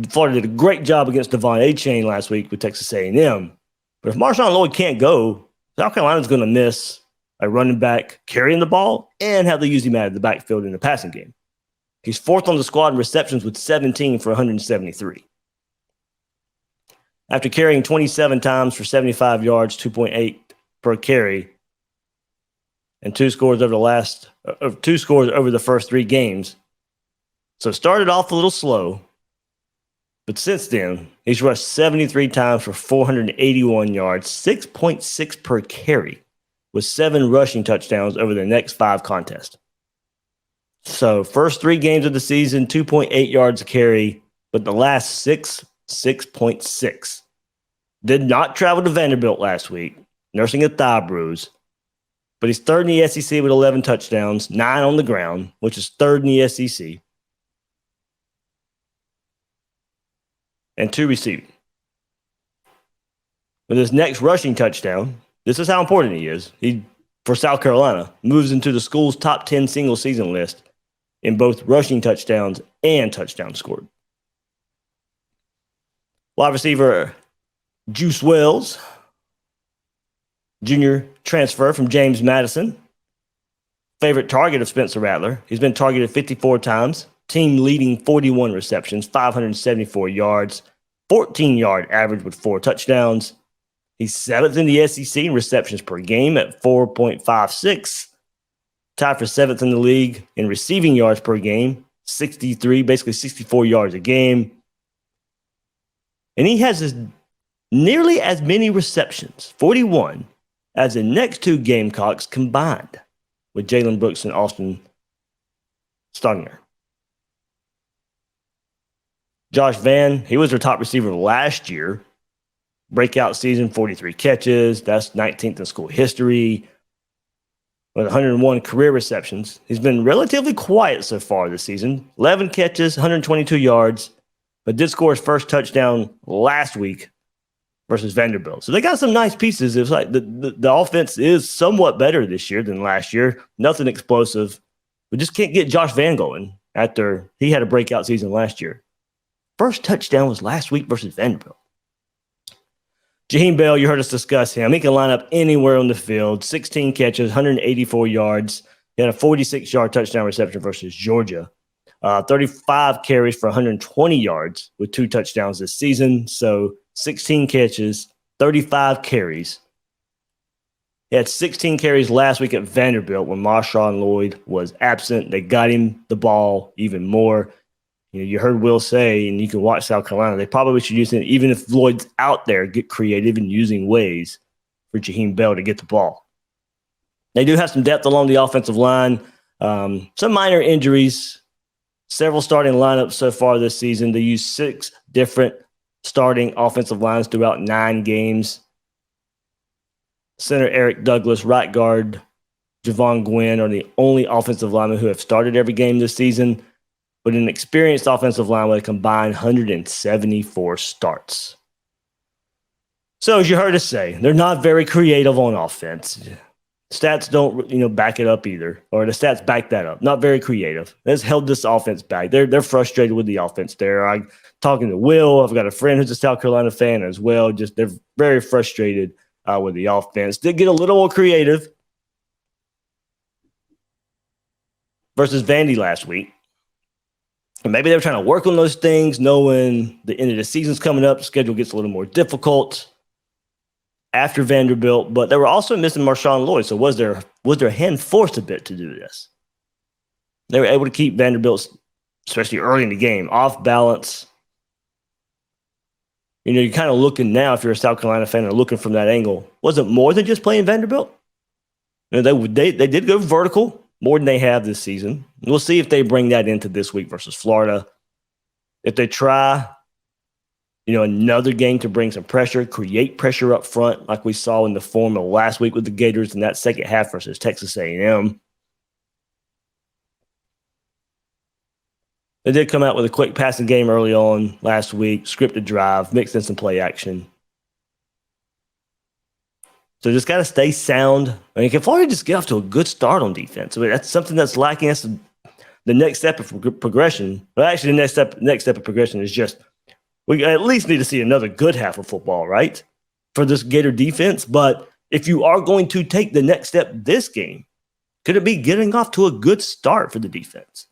Florida did a great job against Devon A-Chain last week with Texas A&M. But if Marshawn Lloyd can't go, South Carolina's going to miss a running back carrying the ball and have to use him out of the backfield in the passing game. He's 4th on the squad in receptions with 17 for 173. After carrying 27 times for 75 yards, 2.8 per carry, and 2 scores over the first 3 games. So it started off a little slow, but since then, he's rushed 73 times for 481 yards, 6.6 per carry, with 7 rushing touchdowns over the next 5 contests. So first 3 games of the season, 2.8 yards a carry, but the last 6, 6.6. Did not travel to Vanderbilt last week, nursing a thigh bruise. But he's 3rd in the SEC with 11 touchdowns, 9 on the ground, which is 3rd in the SEC. And 2 receiving. With his next rushing touchdown, this is how important he is. He, for South Carolina, moves into the school's top 10 single season list in both rushing touchdowns and touchdowns scored. Wide receiver Juice Wells, junior transfer from James Madison. Favorite target of Spencer Rattler. He's been targeted 54 times, team leading 41 receptions, 574 yards, 14-yard average with 4 touchdowns. He's 7th in the SEC in receptions per game at 4.56. Tied for 7th in the league in receiving yards per game, 63, basically 64 yards a game. And he has nearly as many receptions, 41, as the next 2 Gamecocks combined with Jalen Brooks and Austin Stogner. Josh Vann, he was their top receiver last year. Breakout season, 43 catches. That's 19th in school history. With 101 career receptions. He's been relatively quiet so far this season. 11 catches, 122 yards, but did score his first touchdown last week versus Vanderbilt. So they got some nice pieces. It's like the offense is somewhat better this year than last year. Nothing explosive. We just can't get Josh Vann going after he had a breakout season last year. First touchdown was last week versus Vanderbilt. Jaheim Bell, you heard us discuss him. He can line up anywhere on the field. 16 catches, 184 yards. He had a 46-yard touchdown reception versus Georgia. 35 carries for 120 yards with 2 touchdowns this season. So 16 catches, 35 carries. He had 16 carries last week at Vanderbilt when Marshawn Lloyd was absent. They got him the ball even more. You heard Will say, and you can watch South Carolina, they probably should use it, even if Lloyd's out there, get creative in using ways for Jaheim Bell to get the ball. They do have some depth along the offensive line. Some minor injuries. Several starting lineups so far this season. They use 6 different starting offensive lines throughout 9 games. Center Eric Douglas, right guard Javon Gwynn are the only offensive linemen who have started every game this season, but an experienced offensive line with a combined 174 starts. So as you heard us say, they're not very creative on offense. Stats don't, back it up either, or the stats back that up. Not very creative. That's held this offense back. They're frustrated with the offense there. I'm talking to Will. I've got a friend who's a South Carolina fan as well. Just they're very frustrated with the offense. Did get a little more creative versus Vandy last week. And maybe they were trying to work on those things, knowing the end of the season's coming up. The schedule gets a little more difficult after Vanderbilt, but they were also missing Marshawn Lloyd. So was their hand forced a bit to do this? They were able to keep Vanderbilt, especially early in the game, off balance. You're kind of looking now, if you're a South Carolina fan, and looking from that angle. Was it more than just playing Vanderbilt? They did go vertical more than they have this season. We'll see if they bring that into this week versus Florida. If they try, another game to bring some pressure, create pressure up front, like we saw in the form of last week with the Gators in that second half versus Texas A&M. They did come out with a quick passing game early on last week, scripted drive, mixed in some play action. So just got to stay sound. Can Florida just get off to a good start on defense? That's something that's lacking. That's the next step of progression. But actually, the next step of progression is just we at least need to see another good half of football, right, for this Gator defense. But if you are going to take the next step this game, could it be getting off to a good start for the defense?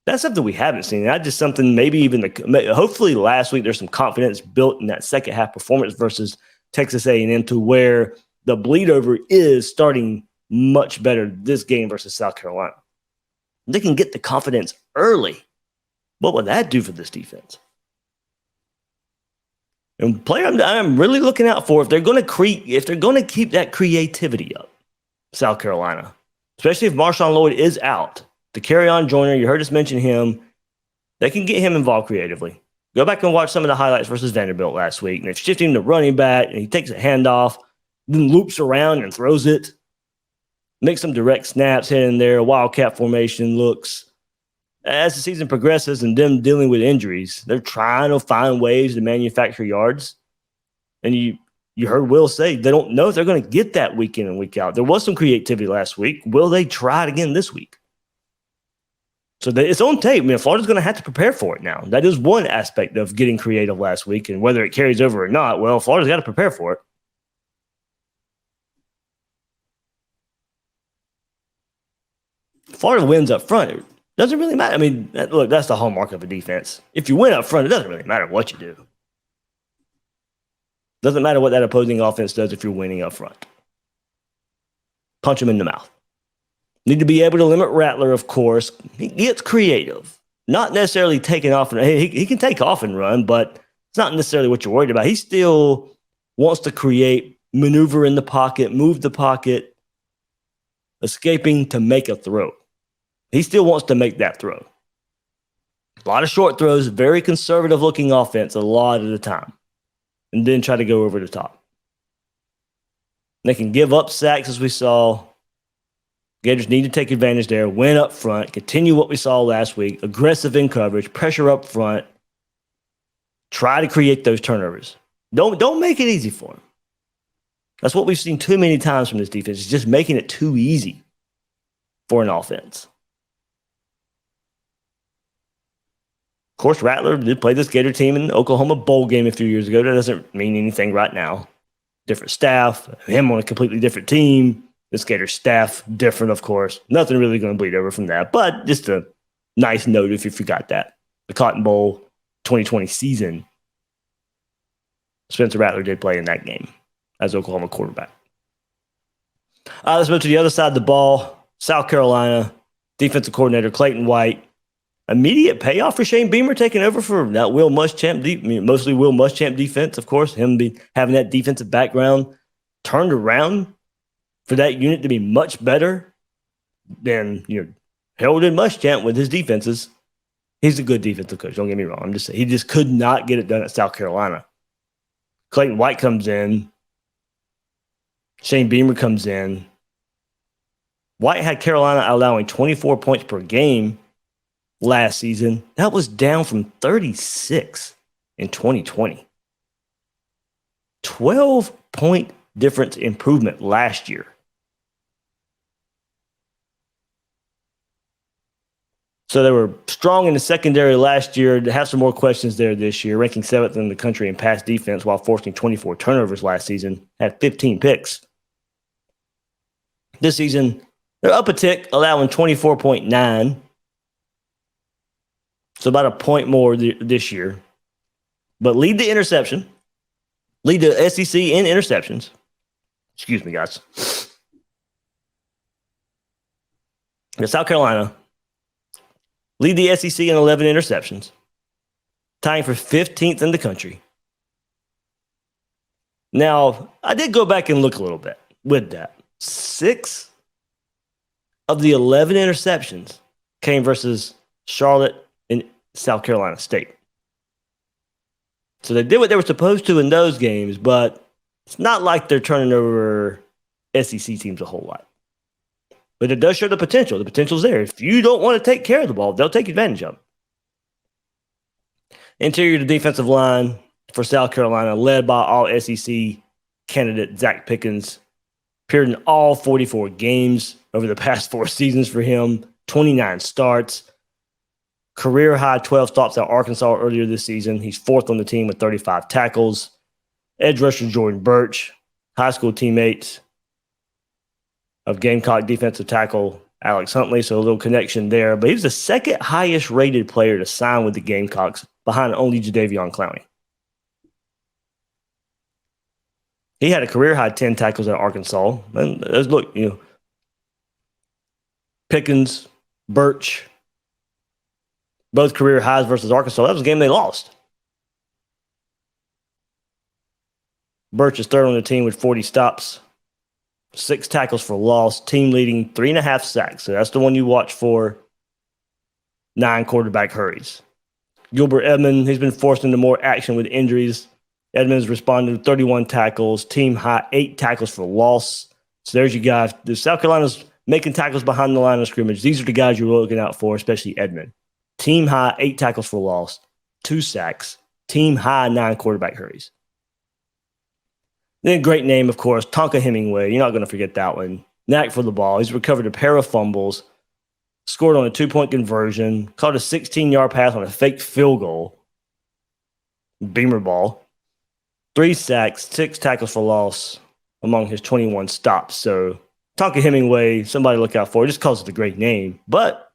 That's something we haven't seen. Not just something maybe even hopefully last week there's some confidence built in that second half performance versus Texas A&M to where the bleed over is starting much better this game versus South Carolina. They can get the confidence early. What would that do for this defense? And player I'm really looking out for if they're going to keep that creativity up, South Carolina, especially if Marshawn Lloyd is out. To carry on Joyner, you heard us mention him. They can get him involved creatively. Go back and watch some of the highlights versus Vanderbilt last week. And they're shifting to running back, and he takes a handoff, then loops around and throws it. Makes some direct snaps here and there, wildcat formation looks. As the season progresses and them dealing with injuries, they're trying to find ways to manufacture yards. And you heard Will say they don't know if they're going to get that week in and week out. There was some creativity last week. Will they try it again this week? So it's on tape. Florida's going to have to prepare for it now. That is one aspect of getting creative last week, and whether it carries over or not, well, Florida's got to prepare for it. Florida wins up front. It doesn't really matter. Look, that's the hallmark of a defense. If you win up front, it doesn't really matter what you do. Doesn't matter what that opposing offense does if you're winning up front. Punch them in the mouth. Need to be able to limit Rattler, of course. He gets creative. Not necessarily taking off. He can take off and run, but it's not necessarily what you're worried about. He still wants to create, maneuver in the pocket, move the pocket, escaping to make a throw. He still wants to make that throw. A lot of short throws, very conservative-looking offense a lot of the time, and then try to go over the top. They can give up sacks, as we saw. Gators need to take advantage there, win up front, continue what we saw last week, aggressive in coverage, pressure up front, try to create those turnovers. Don't make it easy for them. That's what we've seen too many times from this defense, is just making it too easy for an offense. Of course, Rattler did play this Gator team in the Oklahoma Bowl game a few years ago. That doesn't mean anything right now. Different staff, him on a completely different team. This Gator staff, different, of course. Nothing really going to bleed over from that. But just to Nice note if you forgot that. The Cotton Bowl 2020 season, Spencer Rattler did play in that game as Oklahoma quarterback. Let's move to the other side of the ball. South Carolina defensive coordinator Clayton White. Immediate payoff for Shane Beamer taking over for that Will Muschamp, mostly Will Muschamp defense, of course. Him having that defensive background turned around for that unit to be much better than Harold and Muschamp with his defenses. He's a good defensive coach. Don't get me wrong. I'm just saying he just could not get it done at South Carolina. Clayton White comes in. Shane Beamer comes in. White had Carolina allowing 24 points per game last season. That was down from 36 in 2020. 12-point difference improvement last year. So they were strong in the secondary last year. To have some more questions there this year, ranking 7th in the country in pass defense while forcing 24 turnovers last season. Had 15 picks. This season, they're up a tick, allowing 24.9. So about a point more this year. But lead the SEC in interceptions. Excuse me, guys. And South Carolina lead the SEC in 11 interceptions, tying for 15th in the country. Now, I did go back and look a little bit with that. 6 of the 11 interceptions came versus Charlotte and South Carolina State. So they did what they were supposed to in those games, but it's not like they're turning over SEC teams a whole lot. But it does show the potential. The potential's there. If you don't want to take care of the ball, they'll take advantage of it. Interior to defensive line for South Carolina, led by all SEC candidate Zach Pickens. Appeared in all 44 games over the past 4 seasons for him. 29 starts. Career high 12 stops at Arkansas earlier this season. He's 4th on the team with 35 tackles. Edge rusher Jordan Birch, high school teammates of Gamecock defensive tackle Alex Huntley, so a little connection there. But he was the 2nd highest rated player to sign with the Gamecocks, behind only Jadeveon Clowney. He had a career high 10 tackles at Arkansas. And look, Pickens, Birch, both career highs versus Arkansas. That was a game they lost. Birch is 3rd on the team with 40 stops, 6 tackles for loss, team leading 3.5 sacks. So that's the one you watch for. 9 quarterback hurries. Gilbert Edmond, he's been forced into more action with injuries. Edmonds responded to 31 tackles, team high 8 tackles for loss. So there's your guys. The South Carolina's making tackles behind the line of scrimmage. These are the guys you're looking out for, especially Edmond. Team high 8 tackles for loss, 2 sacks, team high 9 quarterback hurries. Then great name, of course, Tonka Hemingway. You're not going to forget that one. Knack for the ball. He's recovered a pair of fumbles, scored on a 2-point conversion, caught a 16-yard pass on a fake field goal. Beamer ball. 3 sacks, 6 tackles for loss among his 21 stops. So Tonka Hemingway, somebody to look out for, just because it's a great name. But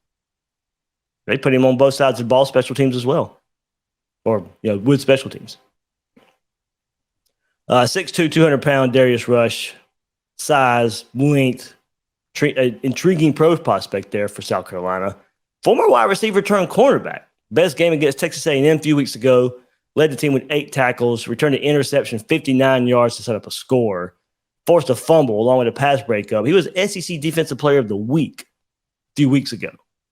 they put him on both sides of the ball, special teams as well. Or, with special teams. 6'2", 200-pound Darius Rush. Size, length. Intriguing pro prospect there for South Carolina. Former wide receiver turned cornerback. Best game against Texas A&M a few weeks ago. Led the team with 8 tackles. Returned an interception, 59 yards to set up a score. Forced a fumble along with a pass breakup. He was SEC Defensive Player of the Week a few weeks ago.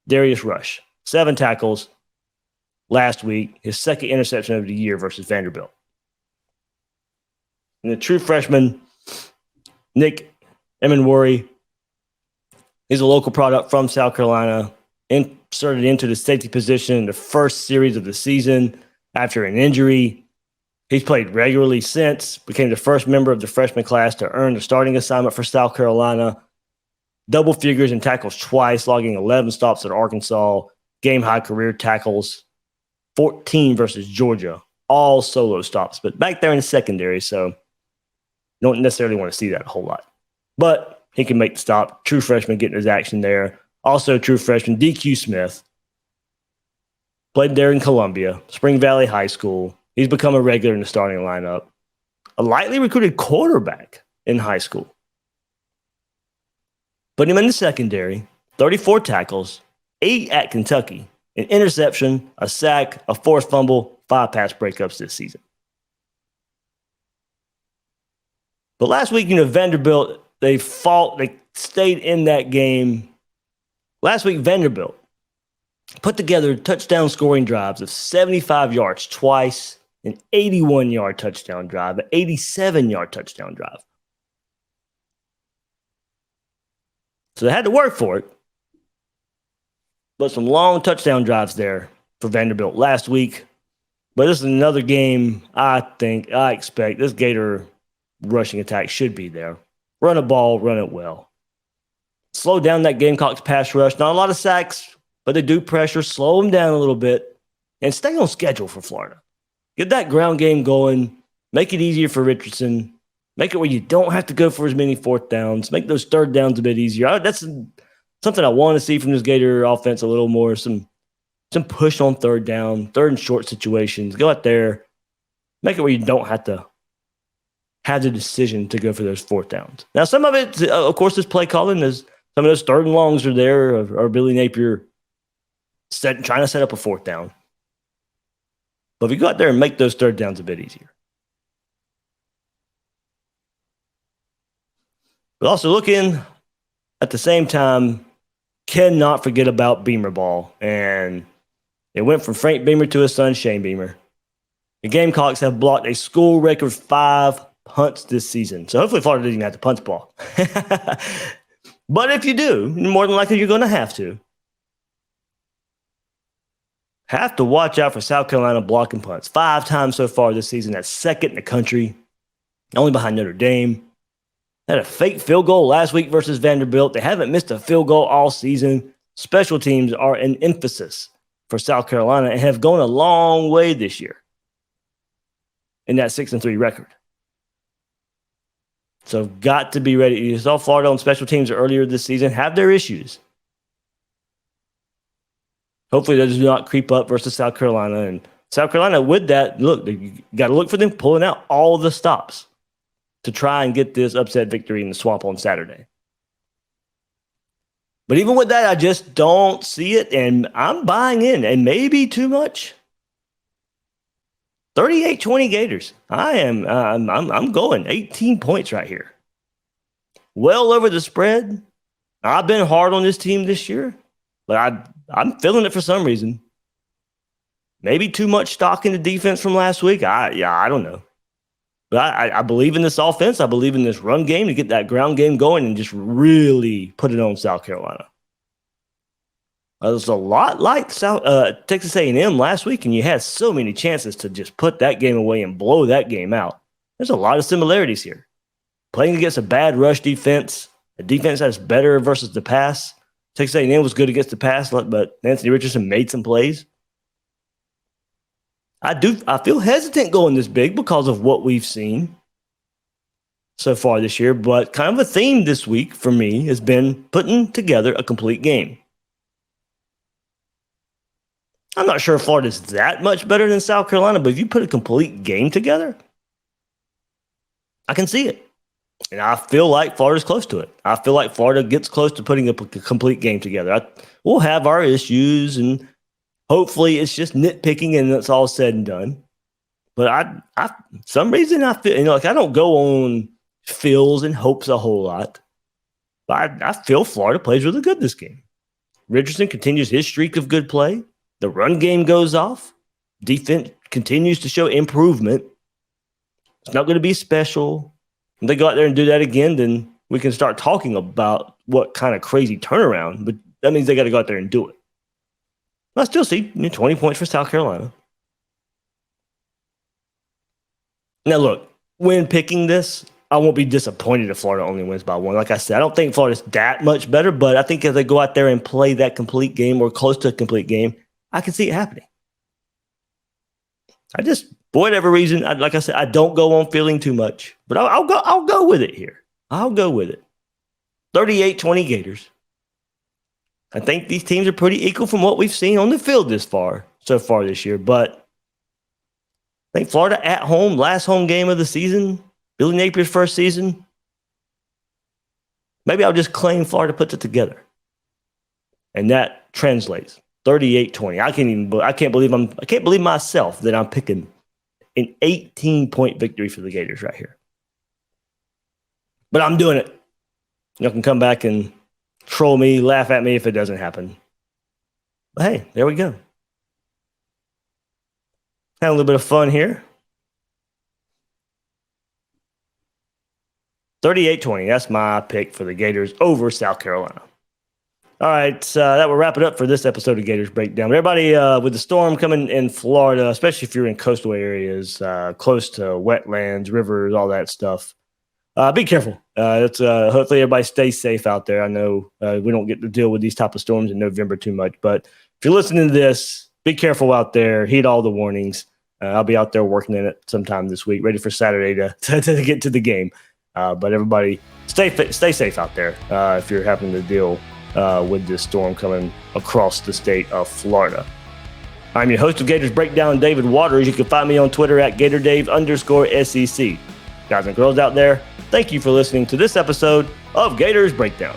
Darius Rush. 7 tackles last week. His 2nd interception of the year versus Vanderbilt. And the true freshman, Nick Emenwari, he's a local product from South Carolina, inserted into the safety position in the first series of the season after an injury. He's played regularly since, became the first member of the freshman class to earn the starting assignment for South Carolina. Double figures in tackles twice, logging 11 stops at Arkansas. Game-high career tackles, 14 versus Georgia. All solo stops, but back there in the secondary, so don't necessarily want to see that a whole lot. But he can make the stop. True freshman getting his action there. Also true freshman DQ Smith. Played there in Columbia, Spring Valley High School. He's become a regular in the starting lineup. A lightly recruited quarterback in high school. Put him in the secondary, 34 tackles, 8 at Kentucky, an interception, a sack, a forced fumble, 5 pass breakups this season. But last week, Vanderbilt, they stayed in that game. Last week, Vanderbilt put together touchdown scoring drives of 75 yards twice, an 81-yard touchdown drive, an 87-yard touchdown drive. So they had to work for it. But some long touchdown drives there for Vanderbilt last week. But this is another game I expect this Gator rushing attack should be there. Run a ball, run it well. Slow down that Gamecocks pass rush. Not a lot of sacks, but they do pressure. Slow them down a little bit. And stay on schedule for Florida. Get that ground game going. Make it easier for Richardson. Make it where you don't have to go for as many fourth downs. Make those third downs a bit easier. That's something I want to see from this Gator offense a little more. Some push on third down, third and short situations. Go out there. Make it where you don't have to have the decision to go for those fourth downs. Now, some of it, of course, is play calling. Some of those third and longs are there, or Billy Napier trying to set up a fourth down. But if you go out there and make those third downs a bit easier. But also looking at the same time, cannot forget about Beamer ball. And it went from Frank Beamer to his son, Shane Beamer. The Gamecocks have blocked a school record 5 punts this season. So hopefully Florida doesn't have to punt the ball. But if you do, more than likely you're going to have to. Have to watch out for South Carolina blocking punts. 5 times so far this season. That's second in the country. Only behind Notre Dame. Had a fake field goal last week versus Vanderbilt. They haven't missed a field goal all season. Special teams are an emphasis for South Carolina and have gone a long way this year in that 6-3 record. So got to be ready. You saw Florida on special teams earlier this season have their issues. Hopefully those do not creep up versus South Carolina. And South Carolina, with that, look, you got to look for them pulling out all the stops to try and get this upset victory in the Swamp on Saturday. But even with that, I just don't see it, and I'm buying in, and maybe too much. 38-20 Gators. I'm going 18 points right here. Well over the spread. I've been hard on this team this year, but I'm feeling it for some reason. Maybe too much stock in the defense from last week. I don't know. But I believe in this offense. I believe in this run game to get that ground game going and just really put it on South Carolina. There's a lot like Texas A&M last week, and you had so many chances to just put that game away and blow that game out. There's a lot of similarities here. Playing against a bad rush defense, a defense that's better versus the pass. Texas A&M was good against the pass, but Anthony Richardson made some plays. I feel hesitant going this big because of what we've seen so far this year, but kind of a theme this week for me has been putting together a complete game. I'm not sure if Florida's that much better than South Carolina, but if you put a complete game together, I can see it. And I feel like Florida's close to it. I feel like Florida gets close to putting a complete game together. We'll have our issues, and hopefully it's just nitpicking and it's all said and done. But I some reason I feel, I don't go on feels and hopes a whole lot. But I feel Florida plays really good this game. Richardson continues his streak of good play. The run game goes off. Defense continues to show improvement. It's not going to be special. If they go out there and do that again, then we can start talking about what kind of crazy turnaround. But that means they got to go out there and do it. I still see 20 points for South Carolina. Now, look, when picking this, I won't be disappointed if Florida only wins by 1. Like I said, I don't think Florida's that much better, but I think if they go out there and play that complete game or close to a complete game, I can see it happening. I just, for whatever reason, like I said, I don't go on feeling too much, but I'll go with it here. I'll go with it. 38-20 Gators. I think these teams are pretty equal from what we've seen on the field this far. so far this year. But I think Florida at home, last home game of the season, Billy Napier's first season. Maybe I'll just claim Florida puts it together. And that translates 38-20. I can't believe myself that I'm picking an 18-point victory for the Gators right here. But I'm doing it. Y'all can come back and troll me, laugh at me if it doesn't happen. But hey, there we go. Had a little bit of fun here. 38-20. That's my pick for the Gators over South Carolina. All right, that will wrap it up for this episode of Gators Breakdown. But everybody, with the storm coming in Florida, especially if you're in coastal areas, close to wetlands, rivers, all that stuff, be careful. Hopefully everybody stays safe out there. I know we don't get to deal with these type of storms in November too much, but if you're listening to this, be careful out there. Heed all the warnings. I'll be out there working in it sometime this week, ready for Saturday to get to the game. But everybody, stay safe out there if you're having to deal with this storm coming across the state of Florida. I'm your host of Gators Breakdown, David Waters. You can find me on Twitter at GatorDave_SEC. Guys and girls out there, thank you for listening to this episode of Gators Breakdown.